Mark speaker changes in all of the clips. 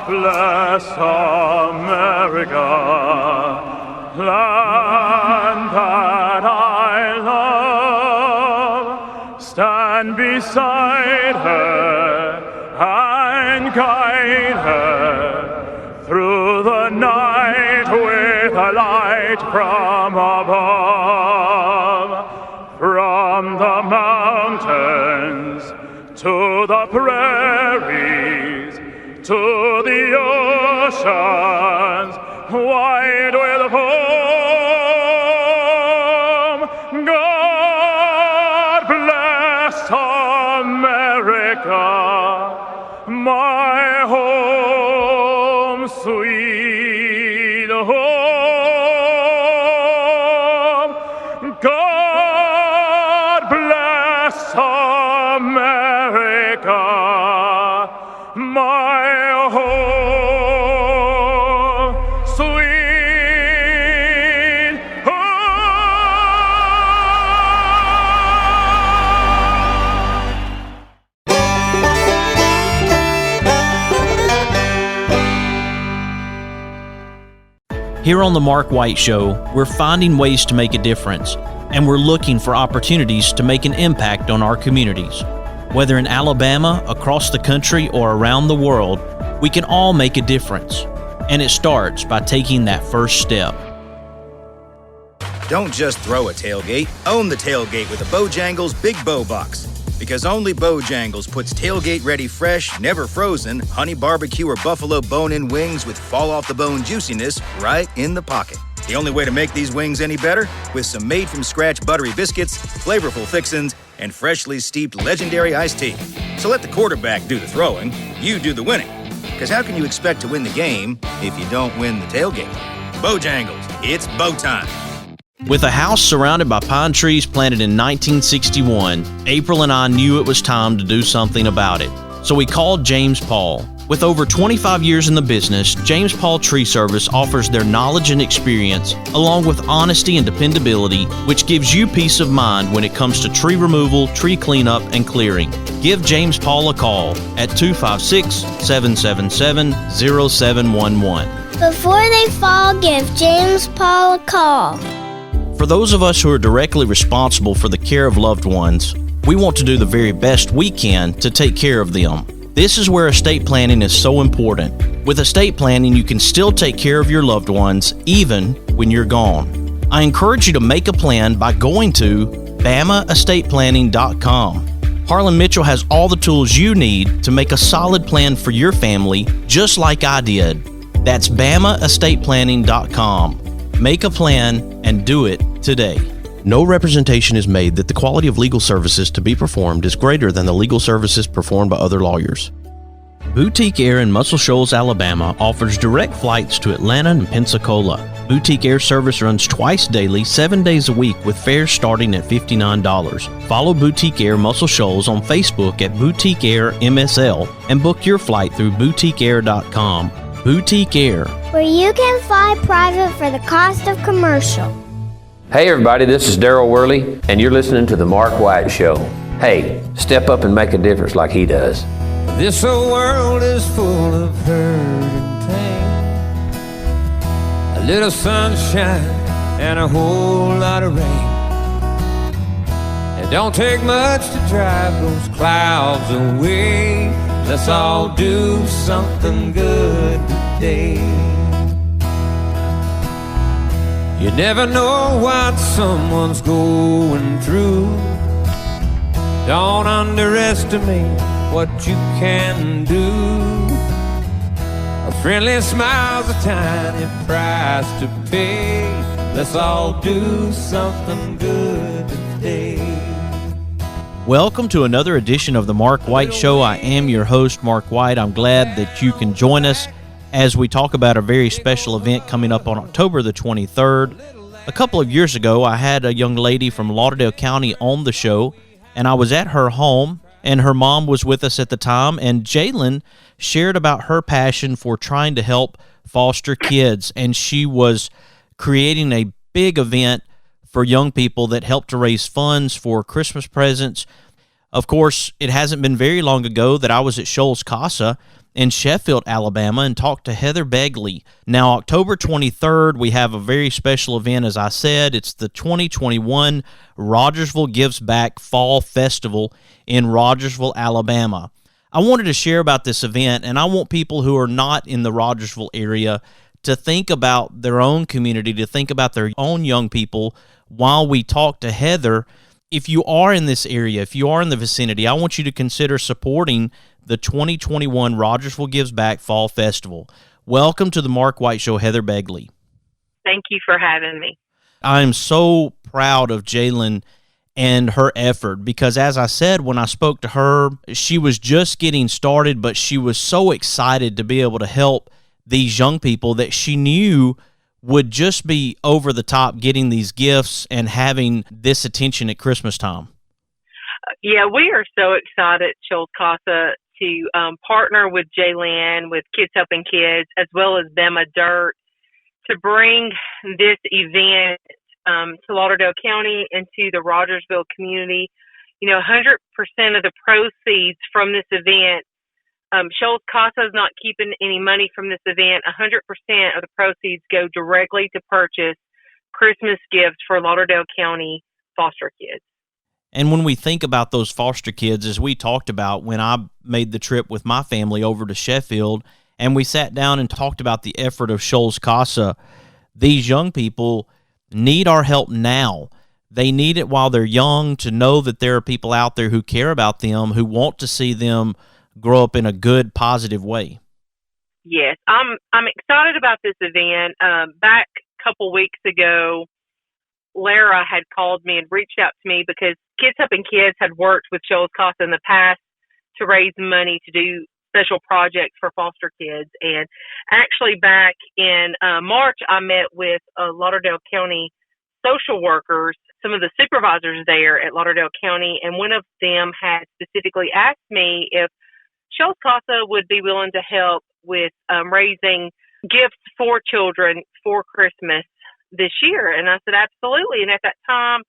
Speaker 1: bless America, land that I love. Stand beside her and guide her through the night with a light from above. From the mountains to the prairies, to the oceans, wide with foam. God bless America, my home, sweet home. God bless America, my home, sweet
Speaker 2: home. Here on The Mark White Show, we're finding ways to make a difference, and we're looking for opportunities to make an impact on our communities. Whether in Alabama, across the country, or around the world, we can all make a difference. And it starts by taking that first step.
Speaker 3: Don't just throw a tailgate. Own the tailgate with a Bojangles Big Bow Box. Because only Bojangles puts tailgate-ready fresh, never frozen, honey barbecue or buffalo bone-in wings with fall-off-the-bone juiciness right in the pocket. The only way to make these wings any better? With some made-from-scratch buttery biscuits, flavorful fixins, and freshly steeped legendary iced tea. So let the quarterback do the throwing, you do the winning. Because how can you expect to win the game if you don't win the tailgate? Bojangles, it's bow time.
Speaker 2: With a house surrounded by pine trees planted in 1961, April and I knew it was time to do something about it. So we called James Paul. With over 25 years in the business, James Paul Tree Service offers their knowledge and experience, along with honesty and dependability, which gives you peace of mind when it comes to tree removal, tree cleanup, and clearing. Give James Paul a call at 256-777-0711.
Speaker 4: Before they fall, give James Paul a call.
Speaker 2: For those of us who are directly responsible for the care of loved ones, we want to do the very best we can to take care of them. This is where estate planning is so important. With estate planning, you can still take care of your loved ones even when you're gone. I encourage you to make a plan by going to BamaEstatePlanning.com. Harlan Mitchell has all the tools you need to make a solid plan for your family, just like I did. That's BamaEstatePlanning.com. Make a plan and do it today. No representation is made that the quality of legal services to be performed is greater than the legal services performed by other lawyers. Boutique Air in Muscle Shoals, Alabama offers direct flights to Atlanta and Pensacola. Boutique Air service runs twice daily, 7 days a week with fares starting at $59. Follow Boutique Air Muscle Shoals on Facebook at Boutique Air MSL and book your flight through boutiqueair.com. Boutique Air,
Speaker 4: where you can fly private for the cost of commercial.
Speaker 5: Hey everybody, this is Daryl Worley, and you're listening to The Mark White Show. Hey, step up and make a difference like he does.
Speaker 6: This old world is full of hurt and pain. A little sunshine and a whole lot of rain. It don't take much to drive those clouds away. Let's all do something good today. You never know what someone's going through. Don't underestimate what you can do. A friendly smile's a tiny price to pay. Let's all do something good today.
Speaker 2: welcome to another edition of the Mark White Show. I am your host, Mark White. I'm glad that you can join us as we talk about a very special event coming up on October the 23rd. A couple of years ago, I had a young lady from Lauderdale County on the show, and I was at her home, and her mom was with us at the time, and Jaylinn shared about her passion for trying to help foster kids, and she was creating a big event for young people that helped to raise funds for Christmas presents. Of course, it hasn't been very long ago that I was at Shoals CASA, in Sheffield, Alabama, and talk to Heather Begley. Now, October 23rd, we have a very special event, as I said. It's the 2021 Rogersville Gives Back Fall Festival in Rogersville, Alabama. I wanted to share about this event, and I want people who are not in the Rogersville area to think about their own community, to think about their own young people while we talk to Heather. If you are in this area, if you are in the vicinity, I want you to consider supporting the 2021 Rogersville Gives Back Fall Festival. Welcome to the Mark White Show, Heather Begley.
Speaker 7: Thank you for having me.
Speaker 2: I am so proud of Jaylinn and her effort because, as I said, when I spoke to her, she was just getting started, but she was so excited to be able to help these young people that she knew would just be over the top getting these gifts and having this attention at Christmas time.
Speaker 7: Yeah, we are so excited, Shoals CASA, to partner with Jaylinn, with Kids Helping Kids, as well as Bama Dirt, to bring this event to Lauderdale County and to the Rogersville community. 100% of the proceeds from this event, Shoals CASA is not keeping any money from this event. 100% of the proceeds go directly to purchase Christmas gifts for Lauderdale County foster kids.
Speaker 2: And when we think about those foster kids, as we talked about when I made the trip with my family over to Sheffield, and we sat down and talked about the effort of Shoals CASA, these young people need our help now. They need it while they're young, to know that there are people out there who care about them, who want to see them grow up in a good, positive way.
Speaker 7: Yes, I'm excited about this event. Back a couple weeks ago, Lara had called me and reached out to me because Kids Helping Kids had worked with Shoals CASA in the past to raise money to do special projects for foster kids. And actually back in March, I met with Lauderdale County social workers, some of the supervisors there at Lauderdale County, and one of them had specifically asked me if Shoals CASA would be willing to help with raising gifts for children for Christmas this year. And I said, absolutely. And at that time,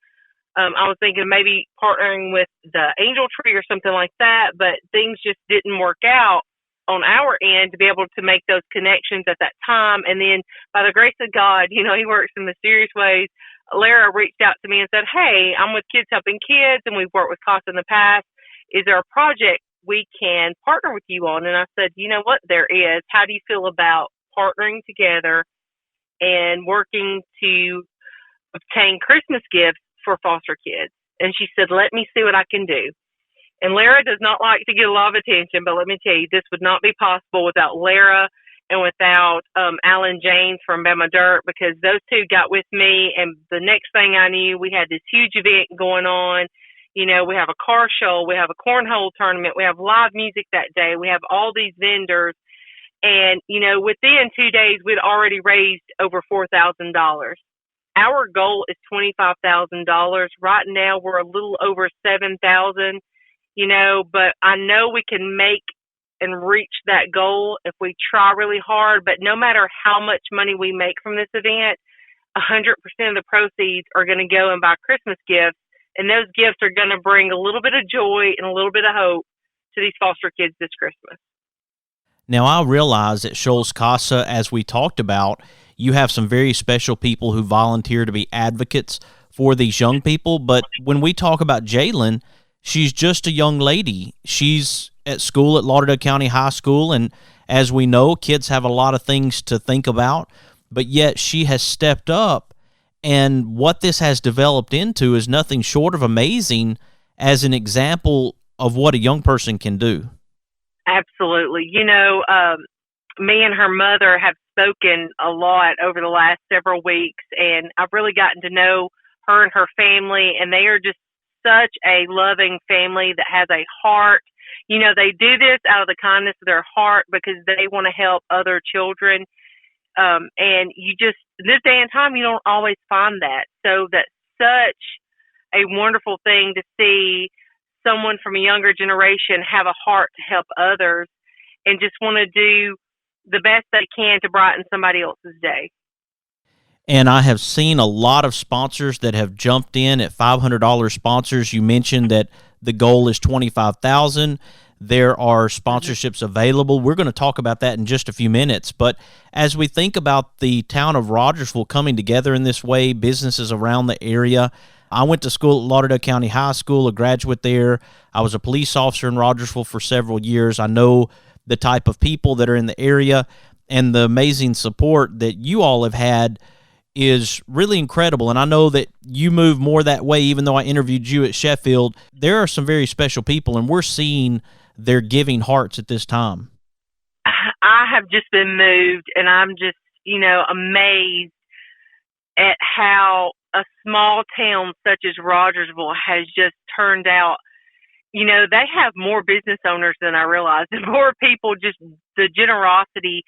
Speaker 7: I was thinking maybe partnering with the Angel Tree or something like that, but things just didn't work out on our end to be able to make those connections at that time. And then by the grace of God, He works in mysterious ways. Lara reached out to me and said, hey, I'm with Kids Helping Kids, and we've worked with CASA in the past. Is there a project we can partner with you on? And I said, you know what, there is. How do you feel about partnering together and working to obtain Christmas gifts for foster kids? And she said, let me see what I can do. And Lara does not like to get a lot of attention, but let me tell you, this would not be possible without Lara and without Alan James from Bama Dirt, because those two got with me, and the next thing I knew, we had this huge event going on. We have a car show, we have a cornhole tournament, we have live music that day, we have all these vendors. And, within 2 days, we'd already raised over $4,000. Our goal is $25,000. Right now, we're a little over $7,000, but I know we can make and reach that goal if we try really hard. But no matter how much money we make from this event, 100% of the proceeds are going to go and buy Christmas gifts. And those gifts are going to bring a little bit of joy and a little bit of hope to these foster kids this Christmas.
Speaker 2: Now, I realize that Shoals CASA, as we talked about, you have some very special people who volunteer to be advocates for these young people. But when we talk about Jaylinn, she's just a young lady. She's at school at Lauderdale County High School, and as we know, kids have a lot of things to think about, but yet she has stepped up, and what this has developed into is nothing short of amazing as an example of what a young person can do.
Speaker 7: Absolutely. Me and her mother have spoken a lot over the last several weeks, and I've really gotten to know her and her family, and they are just such a loving family that has a heart. They do this out of the kindness of their heart because they want to help other children. And this day and time, you don't always find that. So that's such a wonderful thing to see someone from a younger generation have a heart to help others and just want to do the best they can to brighten somebody else's day.
Speaker 2: And I have seen a lot of sponsors that have jumped in at $500 sponsors. You mentioned that the goal is $25,000. there are sponsorships available. We're going to talk about that in just a few minutes. But as we think about the town of Rogersville coming together in this way, businesses around the area, I went to school at Lauderdale County High School, a graduate there. I was a police officer in Rogersville for several years. I know the type of people that are in the area, and the amazing support that you all have had is really incredible. And I know that you move more that way, even though I interviewed you at Sheffield. There are some very special people, and we're seeing their giving hearts at this time.
Speaker 7: I have just been moved, and I'm just, amazed at how a small town such as Rogersville has just turned out. They have more business owners than I realized, and more people, just the generosity,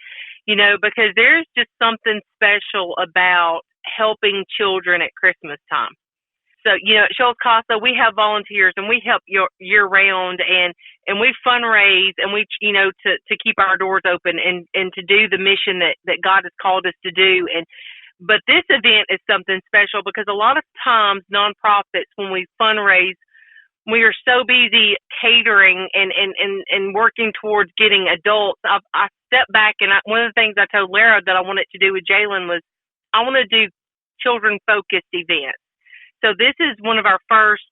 Speaker 7: because there's just something special about helping children at Christmas time. So, at Shoals CASA, we have volunteers, and we help year round, and we fundraise, and we, to keep our doors open and to do the mission that God has called us to do. But this event is something special because a lot of times nonprofits, when we fundraise, we are so busy catering and working towards getting adults. I stepped back, and one of the things I told Lara that I wanted to do with Jaylinn was I want to do children-focused events. So this is one of our first,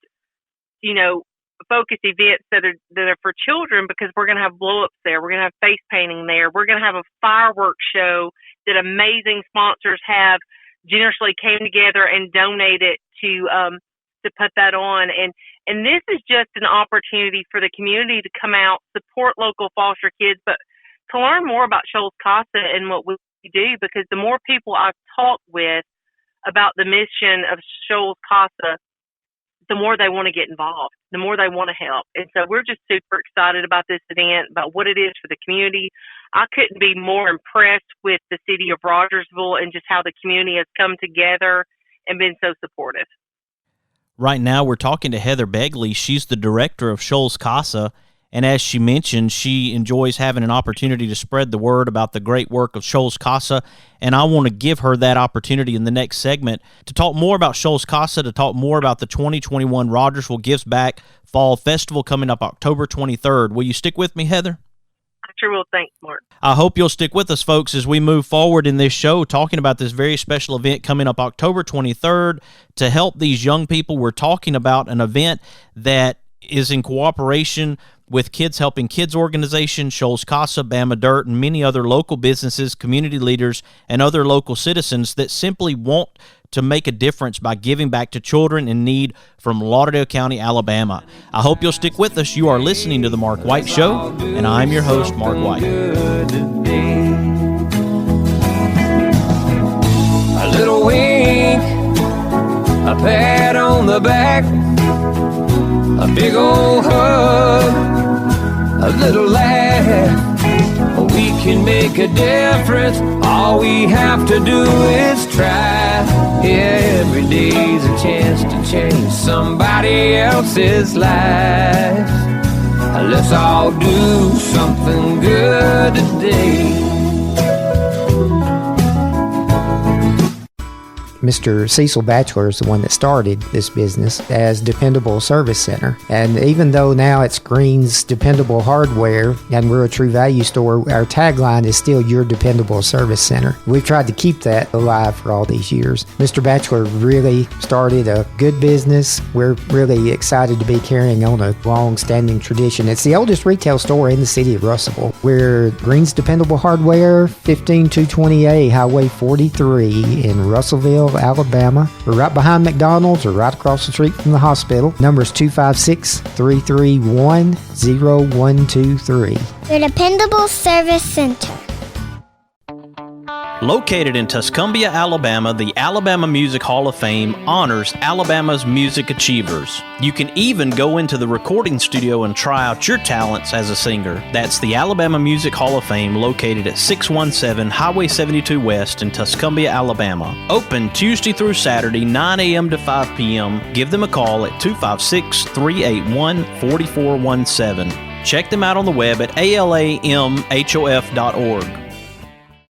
Speaker 7: focus events that are for children, because we're going to have blow-ups there. We're going to have face painting there. We're going to have a fireworks show that amazing sponsors have generously came together and donated to put that on. And this is just an opportunity for the community to come out, support local foster kids, but to learn more about Shoals CASA and what we do, because the more people I've talked with about the mission of Shoals CASA, the more they want to get involved, the more they want to help. And so we're just super excited about this event, about what it is for the community. I couldn't be more impressed with the city of Rogersville and just how the community has come together and been so supportive.
Speaker 2: Right now, we're talking to Heather Begley. She's the director of Shoals CASA, and as she mentioned, she enjoys having an opportunity to spread the word about the great work of Shoals CASA, and I want to give her that opportunity in the next segment to talk more about Shoals CASA, to talk more about the 2021 Rogersville Gives Back Fall Festival coming up October 23rd. Will you stick with me, Heather?
Speaker 7: I sure will. Thanks, Mark.
Speaker 2: I hope you'll stick with us, folks, as we move forward in this show, talking about this very special event coming up October 23rd to help these young people. We're talking about an event that is in cooperation with Kids Helping Kids organization, Shoals CASA, Bama Dirt, and many other local businesses, community leaders, and other local citizens that simply want to make a difference by giving back to children in need from Lauderdale County, Alabama. I hope you'll stick with us. You are listening to The Mark White Show, and I'm your host, Mark White.
Speaker 6: A little wink, a pat on the back, a big old hug, a little laugh. We can make a difference. All we have to do is try. Every day's a chance to change somebody else's life. Let's all do something good today.
Speaker 8: Mr. Cecil Batchelor is the one that started this business as Dependable Service Center. And even though now it's Green's Dependable Hardware and we're a True Value store, our tagline is still Your Dependable Service Center. We've tried to keep that alive for all these years. Mr. Batchelor really started a good business. We're really excited to be carrying on a long-standing tradition. It's the oldest retail store in the city of Russellville. We're Green's Dependable Hardware, 15220A Highway 43 in Russellville, Alabama. We're right behind McDonald's or right across the street from the hospital. Number is 256-331-0123.
Speaker 4: Your Dependable Service Center.
Speaker 2: Located in Tuscumbia, Alabama, the Alabama Music Hall of Fame honors Alabama's music achievers. You can even go into the recording studio and try out your talents as a singer. That's the Alabama Music Hall of Fame, located at 617 Highway 72 West in Tuscumbia, Alabama. Open Tuesday through Saturday, 9 a.m. to 5 p.m. Give them a call at 256-381-4417. Check them out on the web at alamhof.org.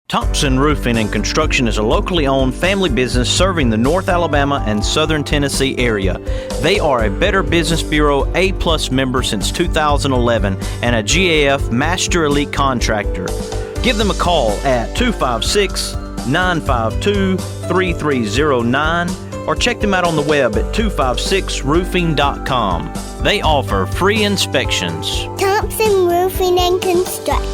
Speaker 2: Thompson Roofing and Construction is a locally owned family business serving the North Alabama and Southern Tennessee area. They are a Better Business Bureau A+ member since 2011 and a GAF Master Elite Contractor. Give them a call at 256-952-3309 or check them out on the web at 256roofing.com. They offer free inspections.
Speaker 4: Thompson Roofing and Construction.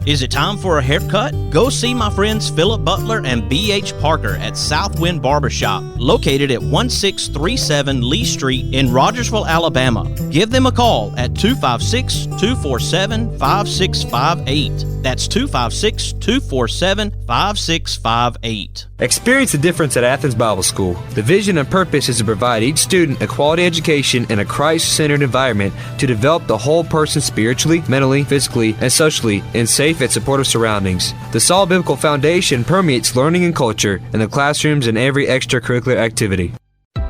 Speaker 2: Is it time for a haircut? Go see my friends Philip Butler and B.H. Parker at Southwind Barbershop, located at 1637 Lee Street in Rogersville, Alabama. Give them a call at 256-247-5658. That's 256-247-5658.
Speaker 9: Experience the difference at Athens Bible School. The vision and purpose is to provide each student a quality education in a Christ-centered environment to develop the whole person spiritually, mentally, physically, and socially in safe and supportive surroundings. The solid biblical foundation permeates learning and culture in the classrooms and every extracurricular activity.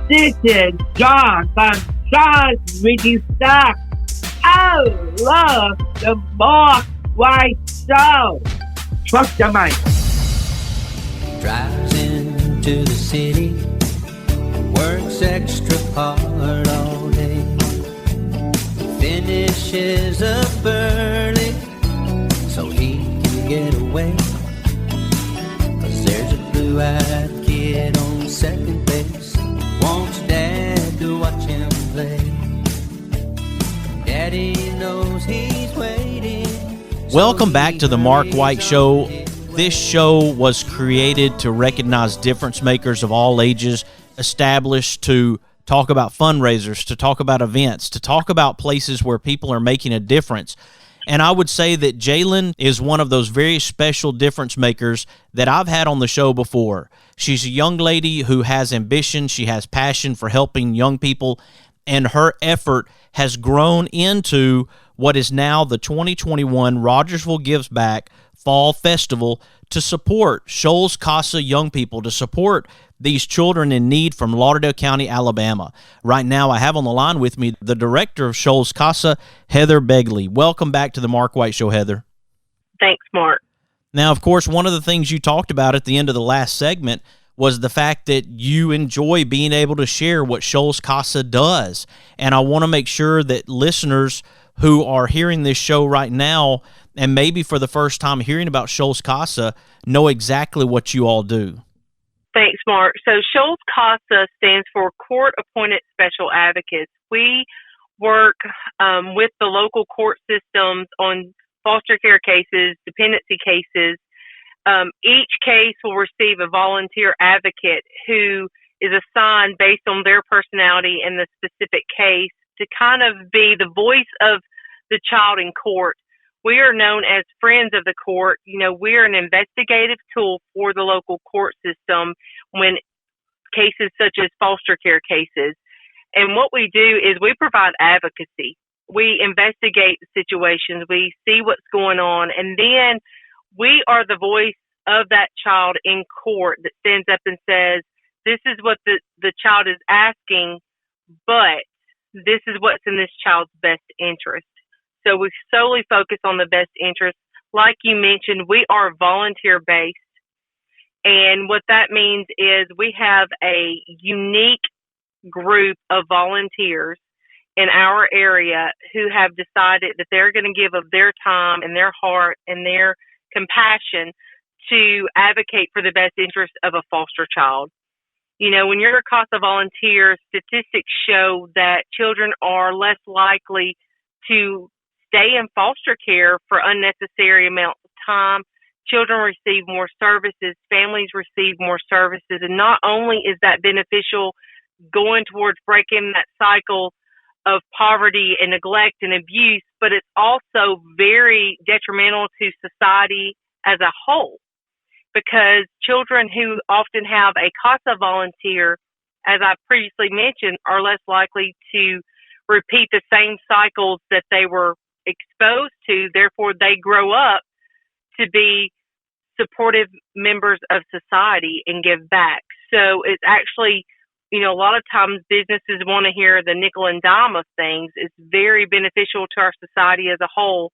Speaker 10: This is John from John's Reading Stock. I love the Mark White Show. Trust the mic.
Speaker 11: Drives into the city, works extra hard all day, finishes up early so he can get away, 'cause there's a blue-eyed kid on second base, wants Dad to watch him play. Daddy knows he's waiting.
Speaker 2: Welcome back to the Mark White Show. This show was created to recognize difference makers of all ages, established to talk about fundraisers, to talk about events, to talk about places where people are making a difference. And I would say that Jaylinn is one of those very special difference makers that I've had on the show before. She's a young lady who has ambition. She has passion for helping young people, and her effort has grown into what is now the 2021 Rogersville Gives Back Fall Festival to support Shoals CASA young people, to support these children in need from Lauderdale County, Alabama. Right now, I have on the line with me the director of Shoals CASA, Heather Begley. Welcome back to the Mark White Show, Heather.
Speaker 7: Thanks, Mark.
Speaker 2: Now, of course, one of the things you talked about at the end of the last segment was the fact that you enjoy being able to share what Shoals CASA does. And I want to make sure that listeners who are hearing this show right now and maybe for the first time hearing about Shoals CASA know exactly what you all do.
Speaker 7: Thanks, Mark. So Shoals CASA stands for Court Appointed Special Advocates. We work with the local court systems on foster care cases, dependency cases. Each case will receive a volunteer advocate who is assigned based on their personality in the specific case to kind of be the voice of the child in court. We are known as friends of the court. You know, we're an investigative tool for the local court system when cases such as foster care cases. And what we do is we provide advocacy. We investigate the situations. We see what's going on. And then we are the voice of that child in court that stands up and says, this is what the child is asking, but this is what's in this child's best interest. So we solely focus on the best interest. Like you mentioned, we are volunteer-based. And what that means is we have a unique group of volunteers in our area who have decided that they're going to give of their time and their heart and their compassion to advocate for the best interest of a foster child. You know, when you're a CASA volunteer, statistics show that children are less likely to stay in foster care for unnecessary amounts of time. Children receive more services, families receive more services, and not only is that beneficial going towards breaking that cycle of poverty and neglect and abuse, but it's also very detrimental to society as a whole, because children who often have a CASA volunteer, as I previously mentioned, are less likely to repeat the same cycles that they were exposed to. Therefore, they grow up to be supportive members of society and give back. So it's actually, you know, a lot of times businesses want to hear the nickel and dime of things. It's very beneficial to our society as a whole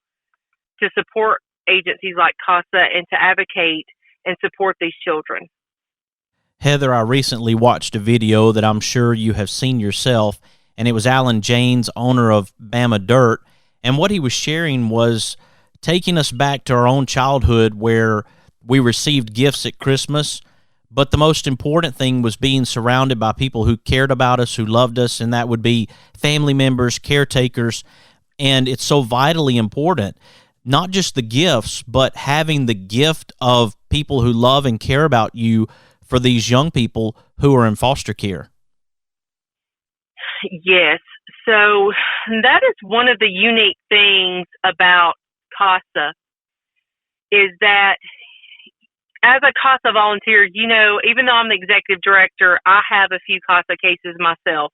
Speaker 7: to support agencies like CASA and to advocate and support these children.
Speaker 2: Heather, I recently watched a video that I'm sure you have seen yourself, and it was Alan James, owner of Bama Dirt, and what he was sharing was taking us back to our own childhood where we received gifts at Christmas, but the most important thing was being surrounded by people who cared about us, who loved us, and that would be family members, caretakers, and it's so vitally important, not just the gifts, but having the gift of people who love and care about you for these young people who are in foster care.
Speaker 7: Yes. So that is one of the unique things about CASA is that as a CASA volunteer, you know, even though I'm the executive director, I have a few CASA cases myself.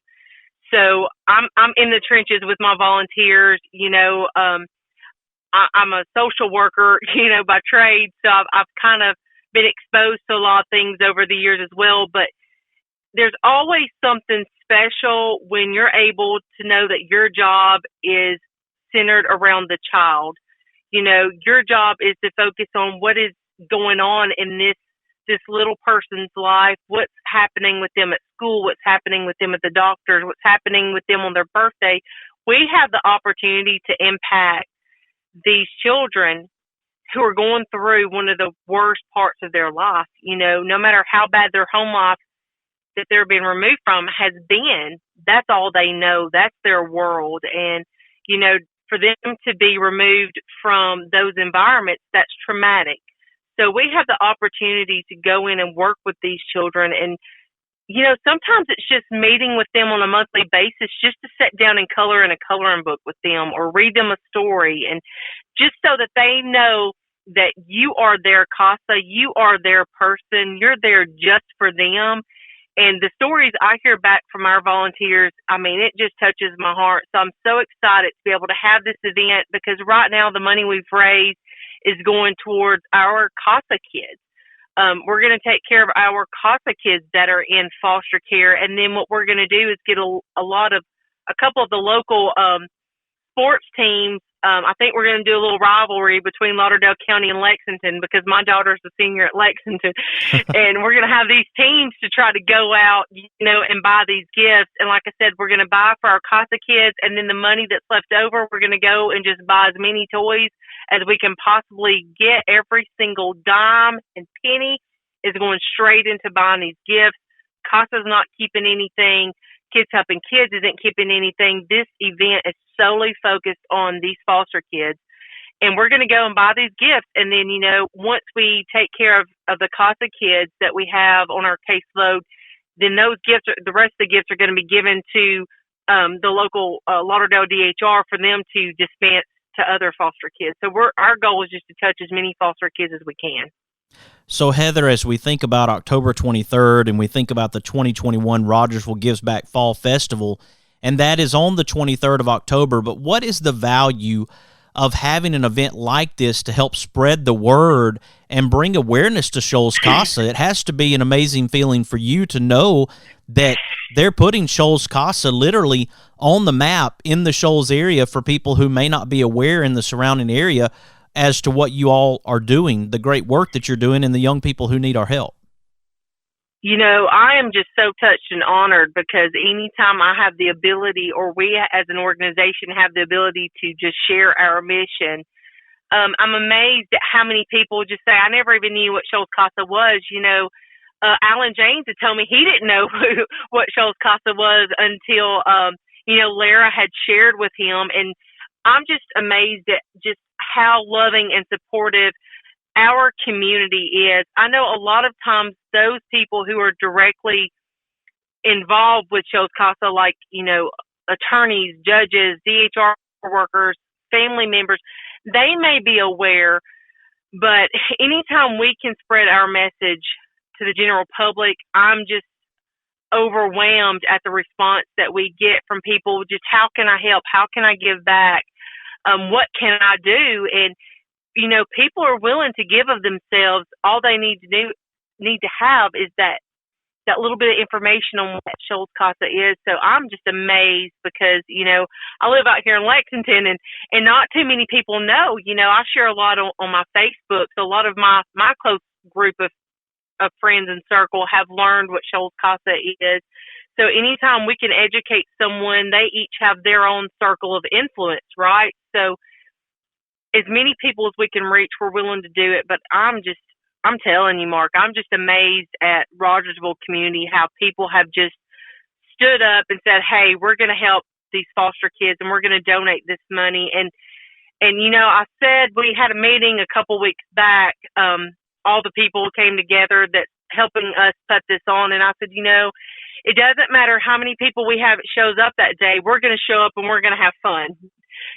Speaker 7: So I'm in the trenches with my volunteers. You know, I'm a social worker, you know, by trade. So I've kind of been exposed to a lot of things over the years as well. But there's always something special when you're able to know that your job is centered around the child. You know, your job is to focus on what is going on in this little person's life, what's happening with them at school, what's happening with them at the doctor's, what's happening with them on their birthday. We have the opportunity to impact these children who are going through one of the worst parts of their life. You know, no matter how bad their home life that they're being removed from has been, that's all they know. That's their world. And, you know, for them to be removed from those environments, that's traumatic. So we have the opportunity to go in and work with these children. And, you know, sometimes it's just meeting with them on a monthly basis just to sit down and color in a coloring book with them or read them a story. And just so that they know that you are their CASA, you are their person, you're there just for them. And the stories I hear back from our volunteers, I mean, it just touches my heart. So I'm so excited to be able to have this event because right now the money we've raised is going towards our CASA kids. We're going to take care of our CASA kids that are in foster care. And then what we're going to do is get a couple of the local sports teams. I think we're going to do a little rivalry between Lauderdale County and Lexington because my daughter's a senior at Lexington. And we're going to have these teams to try to go out, you know, and buy these gifts. And like I said, we're going to buy for our CASA kids. And then the money that's left over, we're going to go and just buy as many toys as we can possibly get. Every single dime and penny is going straight into buying these gifts. CASA's not keeping anything. Kids Helping Kids isn't keeping anything. This event is solely focused on these foster kids. And we're going to go and buy these gifts. And then, you know, once we take care of the CASA kids that we have on our caseload, then those gifts, the rest of the gifts are going to be given to the local Lauderdale DHR for them to dispense to other foster kids. So our goal is just to touch as many foster kids as we can.
Speaker 2: So, Heather, as we think about October 23rd and we think about the 2021 Rogersville Gives Back Fall Festival, and that is on the 23rd of October, but what is the value of having an event like this to help spread the word and bring awareness to Shoals CASA? It has to be an amazing feeling for you to know that they're putting Shoals CASA literally on the map in the Shoals area for people who may not be aware in the surrounding area as to what you all are doing, the great work that you're doing, and the young people who need our help.
Speaker 7: You know, I am just so touched and honored because anytime I have the ability, or we as an organization have the ability to just share our mission, I'm amazed at how many people just say, I never even knew what Shoals CASA was. You know, Alan James had told me he didn't know what Shoals CASA was until, you know, Lara had shared with him. And I'm just amazed at just how loving and supportive our community is. I know a lot of times those people who are directly involved with Shoals CASA, like, you know, attorneys, judges, DHR workers, family members, they may be aware, but anytime we can spread our message to the general public, I'm just overwhelmed at the response that we get from people. Just how can I help? How can I give back? What can I do? And, you know, people are willing to give of themselves. All they need to have is that that little bit of information on what Shoals CASA is. So I'm just amazed because, I live out here in Lexington and not too many people know. I share a lot on my Facebook. So a lot of my close group of friends and circle have learned what Shoals CASA is. So anytime we can educate someone, they each have their own circle of influence, right? So as many people as we can reach, we're willing to do it. But I'm telling you, Mark, I'm just amazed at Rogersville community, how people have just stood up and said, hey, we're going to help these foster kids and we're going to donate this money. And I said we had a meeting a couple weeks back. All the people came together that's helping us put this on. And I said, it doesn't matter how many people we have that shows up that day. We're going to show up and we're going to have fun.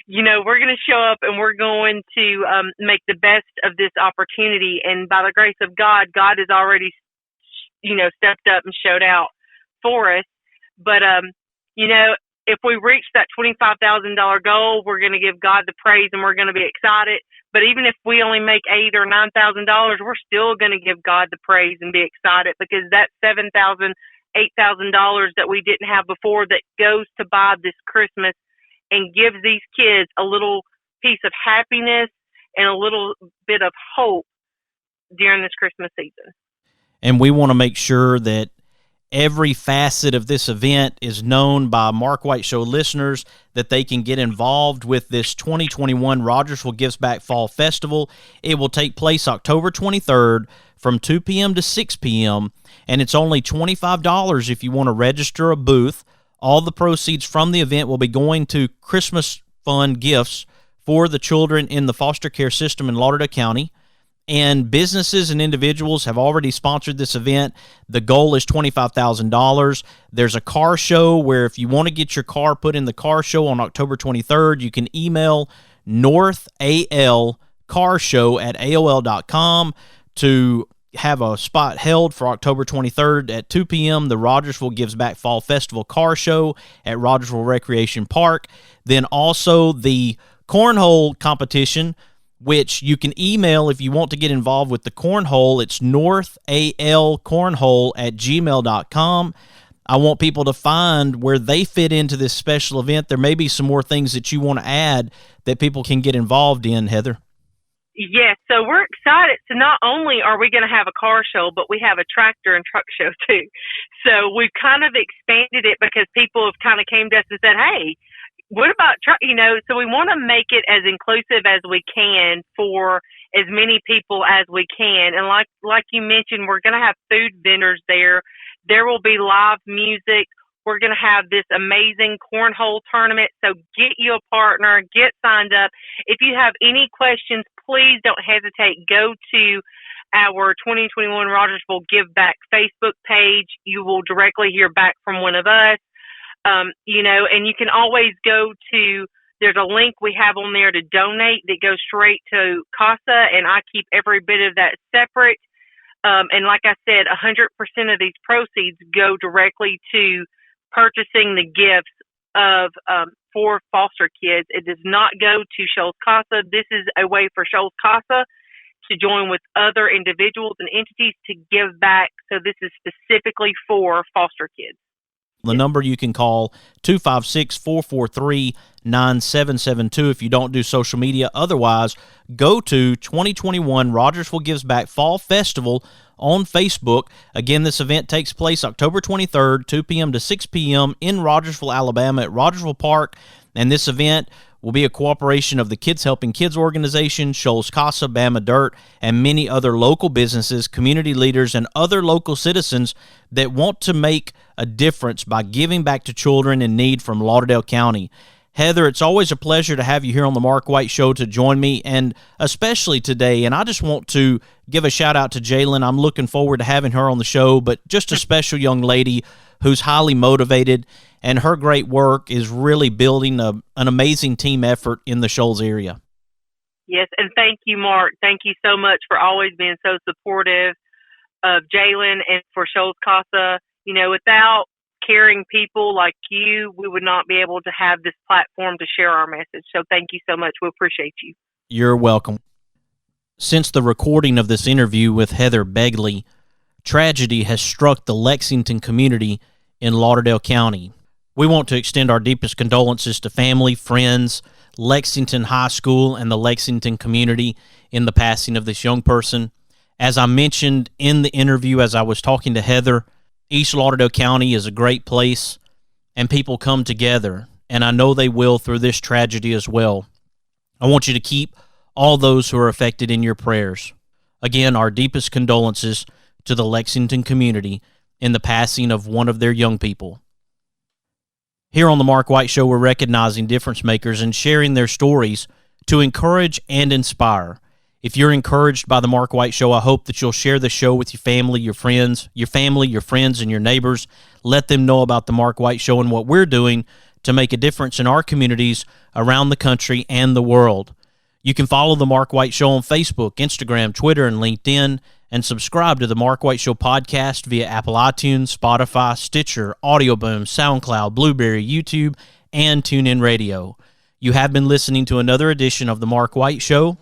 Speaker 7: We're going to show up and we're going to make the best of this opportunity. And by the grace of God, God has already, stepped up and showed out for us. But, if we reach that $25,000 goal, we're going to give God the praise and we're going to be excited. But even if we only make $8,000 or $9,000, we're still going to give God the praise and be excited, because that $7,000, $8,000 that we didn't have before that goes to buy this Christmas and gives these kids a little piece of happiness and a little bit of hope during this Christmas season.
Speaker 2: And we want to make sure that every facet of this event is known by Mark White Show listeners, that they can get involved with this 2021 Rogersville Gives Back Fall Festival. It will take place October 23rd from 2 p.m. to 6 p.m., and it's only $25 if you want to register a booth. All the proceeds from the event will be going to Christmas fund gifts for the children in the foster care system in Lauderdale County. And businesses and individuals have already sponsored this event. The goal is $25,000. There's a car show where if you want to get your car put in the car show on October 23rd, you can email northalcarshow@aol.com to have a spot held for October 23rd at 2 p.m., the Rogersville Gives Back Fall Festival car show at Rogersville Recreation Park. Then also the cornhole competition, which you can email if you want to get involved with the cornhole. It's northalcornhole@gmail.com. I want people to find where they fit into this special event. There may be some more things that you want to add that people can get involved in, Heather.
Speaker 7: Yes, so we're excited. So not only are we going to have a car show, but we have a tractor and truck show too. So we've kind of expanded it because people have kind of came to us and said, hey, what about truck? So we want to make it as inclusive as we can for as many people as we can. And like you mentioned, we're going to have food vendors there. There will be live music. We're going to have this amazing cornhole tournament. So get you a partner, get signed up. If you have any questions, please don't hesitate. Go to our 2021 Rogersville Give Back Facebook page. You will directly hear back from one of us. And you can always go to, there's a link we have on there to donate that goes straight to CASA, and I keep every bit of that separate. And like I said, 100% of these proceeds go directly to purchasing the gifts for foster kids. It does not go to Shoals CASA. This is a way for Shoals CASA to join with other individuals and entities to give back. So this is specifically for foster kids.
Speaker 2: The number you can call, 256-443-9772 if you don't do social media. Otherwise, go to 2021 Rogersville Gives Back Fall Festival on Facebook. Again, this event takes place October 23rd, 2 p.m. to 6 p.m. in Rogersville, Alabama at Rogersville Park. And this event will be a cooperation of the Kids Helping Kids organization, Shoals CASA, Bama Dirt, and many other local businesses, community leaders, and other local citizens that want to make a difference by giving back to children in need from Lauderdale County. Heather, it's always a pleasure to have you here on the Mark White Show to join me, and especially today. And I just want to give a shout out to Jaylinn. I'm looking forward to having her on the show, but just a special young lady who's highly motivated, and her great work is really building an amazing team effort in the Shoals area.
Speaker 7: Yes, and thank you, Mark. Thank you so much for always being so supportive of Jaylinn and for Shoals CASA. Without caring people like you, we would not be able to have this platform to share our message. So thank you so much. We appreciate you.
Speaker 2: You're welcome. Since the recording of this interview with Heather Begley tragedy has struck the Lexington community in Lauderdale County. We want to extend our deepest condolences to family, friends, Lexington High School, and the Lexington community in the passing of this young person. As I mentioned in the interview as I was talking to Heather, East Lauderdale County is a great place, and people come together, and I know they will through this tragedy as well. I want you to keep all those who are affected in your prayers. Again, our deepest condolences to the Lexington community in the passing of one of their young people. Here on the Mark White Show, we're recognizing difference makers and sharing their stories to encourage and inspire. If you're encouraged by the Mark White Show, I hope that you'll share the show with your family, your friends, and your neighbors. Let them know about the Mark White Show and what we're doing to make a difference in our communities around the country and the world. You can follow the Mark White Show on Facebook, Instagram, Twitter, and LinkedIn, and subscribe to the Mark White Show podcast via Apple iTunes, Spotify, Stitcher, Audio Boom, SoundCloud, Blueberry, YouTube, and TuneIn Radio. You have been listening to another edition of the Mark White Show,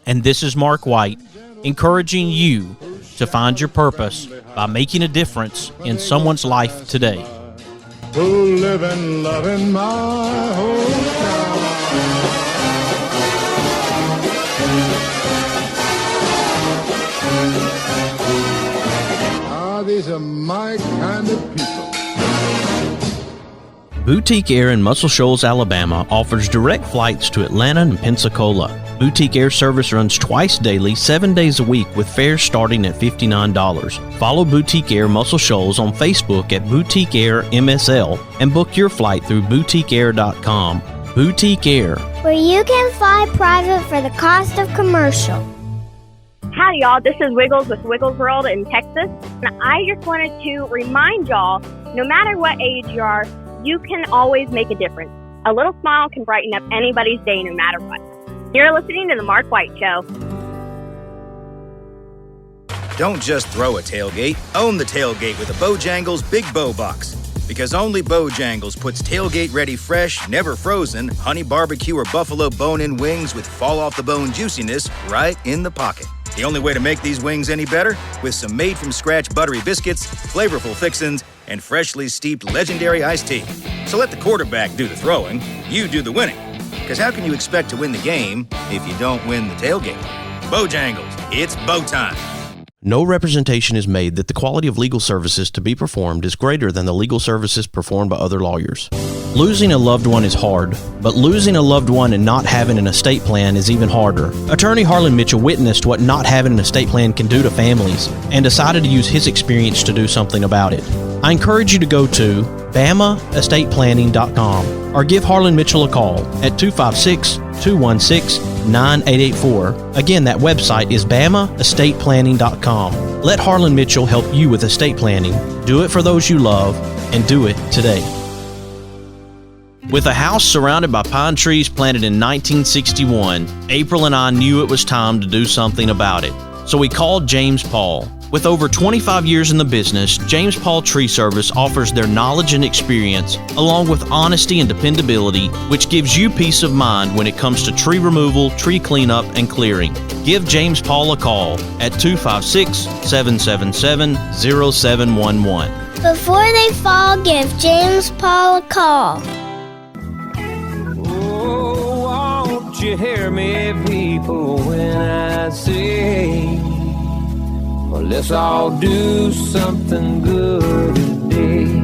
Speaker 2: and this is Mark White, encouraging you to find your purpose by making a difference in someone's life today.
Speaker 12: Who live and love in my hometown. These are my kind of people.
Speaker 2: Boutique Air in Muscle Shoals, Alabama offers direct flights to Atlanta and Pensacola. Boutique Air service runs twice daily, 7 days a week, with fares starting at $59. Follow Boutique Air Muscle Shoals on Facebook at Boutique Air MSL and book your flight through boutiqueair.com. Boutique Air,
Speaker 4: where you can fly private for the cost of commercial.
Speaker 13: Howdy, y'all. This is Wiggles with Wiggles World in Texas. And I just wanted to remind y'all, no matter what age you are, you can always make a difference. A little smile can brighten up anybody's day, no matter what. You're listening to The Mark White Show.
Speaker 3: Don't just throw a tailgate. Own the tailgate with a Bojangles Big Bow Box. Because only Bojangles puts tailgate-ready fresh, never frozen, honey barbecue or buffalo bone-in wings with fall-off-the-bone juiciness right in the pocket. The only way to make these wings any better? With some made-from-scratch buttery biscuits, flavorful fixins, and freshly steeped legendary iced tea. So let the quarterback do the throwing, you do the winning. Because how can you expect to win the game if you don't win the tailgate? Bojangles, it's bow time.
Speaker 2: No representation is made that the quality of legal services to be performed is greater than the legal services performed by other lawyers. Losing a loved one is hard, but losing a loved one and not having an estate plan is even harder. Attorney Harlan Mitchell witnessed what not having an estate plan can do to families and decided to use his experience to do something about it. I encourage you to go to BamaEstatePlanning.com or give Harlan Mitchell a call at 256-216-9884. Again, that website is BamaEstatePlanning.com. Let Harlan Mitchell help you with estate planning. Do it for those you love, and do it today. With a house surrounded by pine trees planted in 1961, April and I knew it was time to do something about it. So we called James Paul. With over 25 years in the business, James Paul Tree Service offers their knowledge and experience, along with honesty and dependability, which gives you peace of mind when it comes to tree removal, tree cleanup, and clearing. Give James Paul a call at 256-777-0711.
Speaker 4: Before they fall, give James Paul a call.
Speaker 6: Oh, won't you hear me, people, when I say, well, let's all do something good today.